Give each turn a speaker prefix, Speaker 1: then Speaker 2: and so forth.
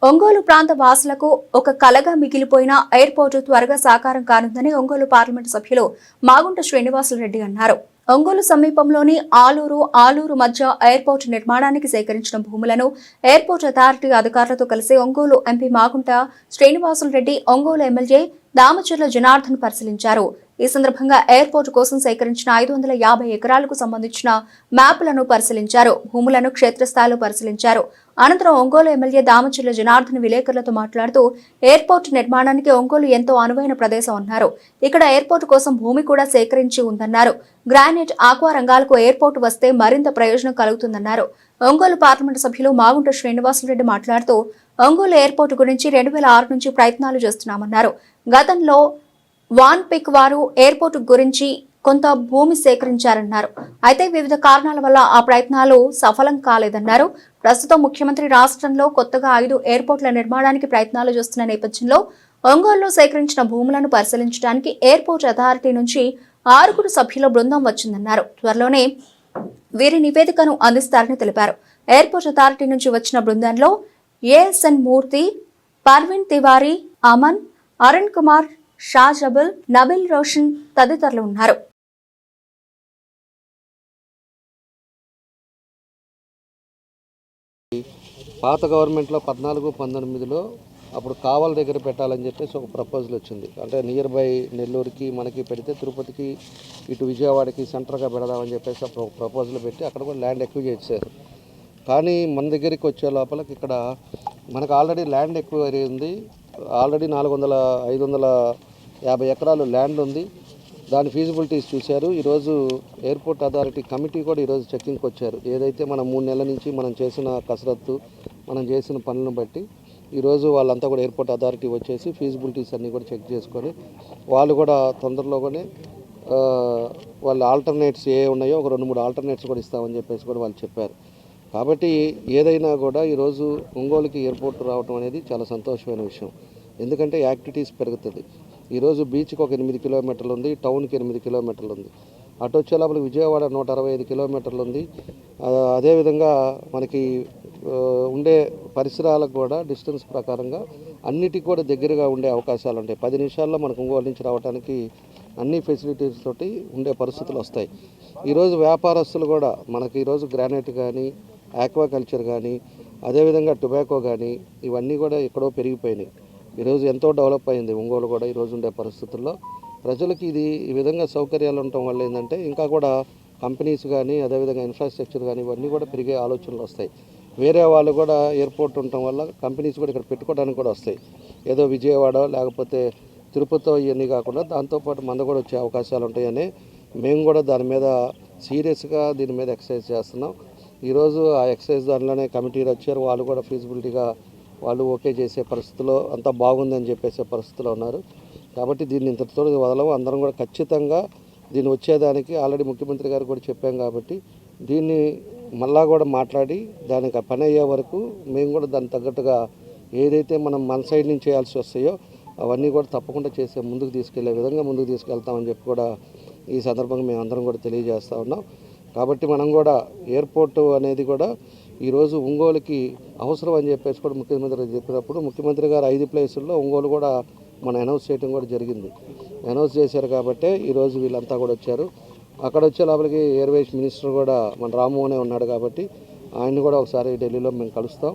Speaker 1: ఒంగోలు ప్రాంత వాసులకు ఒక కలగా మిగిలిపోయిన ఎయిర్పోర్టు త్వరగా సాకారం కానుందని ఒంగోలు పార్లమెంటు సభ్యులు మాగుంట శ్రీనివాసులరెడ్డి అన్నారు. ఒంగోలు సమీపంలోని ఆలూరు మధ్య ఎయిర్పోర్టు నిర్మాణానికి సేకరించిన భూములను ఎయిర్పోర్టు అథారిటీ అధికారులతో కలిసి ఒంగోలు ఎంపీ మాగుంట శ్రీనివాసులరెడ్డి, ఒంగోలు ఎమ్మెల్యే దామచర్ల జనార్దన్ పరిశీలించారు. ఈ సందర్భంగా ఎయిర్పోర్టు కోసం సేకరించిన 550 ఎకరాలకు సంబంధించిన మ్యాపులను పరిశీలించారు. భూములను క్షేత్రస్థాయిలో పరిశీలించారు. అనంతరం ఒంగోలు ఎమ్మెల్యే దామచర్ల జనార్దన్ విలేకరులతో మాట్లాడుతూ ఎయిర్పోర్టు నిర్మాణానికి ఒంగోలు ఎంతో అనువైన ప్రదేశం అన్నారు. ఇక్కడ ఎయిర్పోర్టు కోసం భూమి కూడా సేకరించి ఉందన్నారు. గ్రానైట్, ఆక్వా రంగాలకు ఎయిర్పోర్టు వస్తే మరింత ప్రయోజనం కలుగుతుందన్నారు. ఒంగోలు పార్లమెంటు సభ్యులు మాగుంట శ్రీనివాసులరెడ్డి మాట్లాడుతూ ఒంగోలు ఎయిర్పోర్టు గురించి 2006 నుంచి ప్రయత్నాలు చేస్తున్నామన్నారు. గతంలో వాన్పిక్ వారు ఎయిర్పోర్టు గురించి కొంత భూమి సేకరించారన్నారు. అయితే వివిధ కారణాల వల్ల ఆ ప్రయత్నాలు సఫలం కాలేదన్నారు. ప్రస్తుతం ముఖ్యమంత్రి రాష్ట్రంలో కొత్తగా 5 ఎయిర్పోర్టుల నిర్మాణానికి ప్రయత్నాలు చేస్తున్న నేపథ్యంలో ఒంగోలులో సేకరించిన భూములను పరిశీలించడానికి ఎయిర్పోర్ట్ అథారిటీ నుంచి 6 సభ్యుల బృందం వచ్చిందన్నారు. త్వరలోనే వీరి నివేదికను అందిస్తారని తెలిపారు. ఎయిర్పోర్ట్ అథారిటీ నుంచి వచ్చిన బృందంలో ఏఎస్ఎన్ మూర్తి, పర్వీన్ తివారీ, అమన్, అరుణ్ కుమార్, షాజబుల్, నబిల్ రోషన్ తదితరులు ఉన్నారు.
Speaker 2: పాత గవర్నమెంట్లో 14-19లో అప్పుడు కావల దగ్గర పెట్టాలని చెప్పేసి ఒక ప్రపోజల్ వచ్చింది. అంటే నియర్ బై నెల్లూరుకి మనకి పెడితే తిరుపతికి ఇటు విజయవాడకి సెంటర్గా పెడదామని చెప్పేసి ఒక ప్రపోజల్ పెట్టి అక్కడ కూడా ల్యాండ్ ఎక్కువ చేశారు. కానీ మన దగ్గరికి వచ్చే లోపలికి ఇక్కడ మనకు ఆల్రెడీ ల్యాండ్ ఎక్కువ ఉంది. ఆల్రెడీ 550 ఎకరాలు ల్యాండ్ ఉంది. దాని ఫీజిబిలిటీస్ చూశారు. ఈరోజు ఎయిర్పోర్ట్ అథారిటీ కమిటీ కూడా ఈరోజు చెక్కింగ్కి వచ్చారు. ఏదైతే మనం 3 నెలల నుంచి మనం చేసిన కసరత్తు, మనం చేసిన పనులను బట్టి ఈరోజు వాళ్ళంతా కూడా ఎయిర్పోర్ట్ అథారిటీ వచ్చేసి ఫీజిబిలిటీస్ అన్నీ కూడా చెక్ చేసుకొని వాళ్ళు కూడా తొందరలోనే వాళ్ళ ఆల్టర్నేట్స్ ఏ ఉన్నాయో ఒక 2-3 ఆల్టర్నేట్స్ కూడా ఇస్తామని చెప్పేసి కూడా వాళ్ళు చెప్పారు. కాబట్టి ఏదైనా కూడా ఈరోజు ఒంగోలుకి ఎయిర్పోర్ట్ రావడం అనేది చాలా సంతోషమైన విషయం. ఎందుకంటే యాక్టివిటీస్ పెరుగుతుంది. ఈరోజు బీచ్కి ఒక 8 కిలోమీటర్లు ఉంది, టౌన్కి 8 కిలోమీటర్లు ఉంది. అటు వచ్చే లోపల విజయవాడ 165 కిలోమీటర్లు ఉంది. అదేవిధంగా మనకి ఉండే పరిసరాలకు కూడా డిస్టెన్స్ ప్రకారంగా అన్నిటికీ కూడా దగ్గరగా ఉండే అవకాశాలు ఉంటాయి. 10 నిమిషాల్లో మనకు ఒంగోలు నుంచి రావడానికి అన్ని ఫెసిలిటీస్ తోటి ఉండే పరిస్థితులు వస్తాయి. ఈరోజు వ్యాపారస్తులు కూడా మనకి ఈరోజు గ్రానైట్ కానీ, ఆక్వాకల్చర్ కానీ, అదేవిధంగా టొబాకో కానీ ఇవన్నీ కూడా ఎక్కడో పెరిగిపోయినాయి. ఈరోజు ఎంతో డెవలప్ అయింది ఒంగోలు కూడా. ఈరోజు ఉండే పరిస్థితుల్లో ప్రజలకి ఈ విధంగా సౌకర్యాలు ఉండటం వల్ల ఏంటంటే ఇంకా కూడా కంపెనీస్ కానీ, అదేవిధంగా ఇన్ఫ్రాస్ట్రక్చర్ కానీ ఇవన్నీ కూడా పెరిగే ఆలోచనలు వస్తాయి. వేరే వాళ్ళు కూడా ఎయిర్పోర్ట్ ఉండటం వల్ల కంపెనీస్ కూడా ఇక్కడ పెట్టుకోవడానికి కూడా వస్తాయి. ఏదో విజయవాడ లేకపోతే తిరుపతితో ఇవన్నీ కాకుండా దాంతోపాటు మన కూడా వచ్చే అవకాశాలు ఉంటాయని మేము కూడా దాని మీద సీరియస్గా దీని మీద ఎక్సర్సైజ్ చేస్తున్నాం. ఈరోజు ఆ ఎక్సర్సైజ్ దానిలోనే కమిటీలు వచ్చారు. వాళ్ళు కూడా ఫీజిబిలిటీగా వాళ్ళు ఓకే చేసే పరిస్థితిలో అంతా బాగుందని చెప్పేసే పరిస్థితిలో ఉన్నారు. కాబట్టి దీన్ని ఇంతటితో వదలవు. అందరం కూడా ఖచ్చితంగా దీన్ని వచ్చేదానికి ఆల్రెడీ ముఖ్యమంత్రి గారు కూడా చెప్పాం. కాబట్టి దీన్ని మళ్ళా కూడా మాట్లాడి దానికి పని అయ్యే వరకు మేము కూడా దానికి తగ్గట్టుగా ఏదైతే మనం మన సైడ్ నుంచి చేయాల్సి వస్తాయో అవన్నీ కూడా తప్పకుండా చేసే ముందుకు తీసుకెళ్లే విధంగా ముందుకు తీసుకెళ్తామని చెప్పి కూడా ఈ సందర్భంగా మేము అందరం కూడా తెలియజేస్తూ ఉన్నాం. కాబట్టి మనం కూడా ఎయిర్పోర్టు అనేది కూడా ఈరోజు ఒంగోలుకి అవసరం అని చెప్పేసి కూడా ముఖ్యమంత్రి చెప్పినప్పుడు ముఖ్యమంత్రి గారు 5 ప్లేసుల్లో ఒంగోలు కూడా మనం అనౌన్స్ చేయడం కూడా జరిగింది. అనౌన్స్ చేశారు కాబట్టి ఈరోజు వీళ్ళంతా కూడా వచ్చారు. అక్కడ వచ్చే లోపలికి ఎయిర్వేస్ మినిస్టర్ కూడా మన రామ్మోహనే ఉన్నాడు. కాబట్టి ఆయన్ని కూడా ఒకసారి ఢిల్లీలో మేము కలుస్తాం.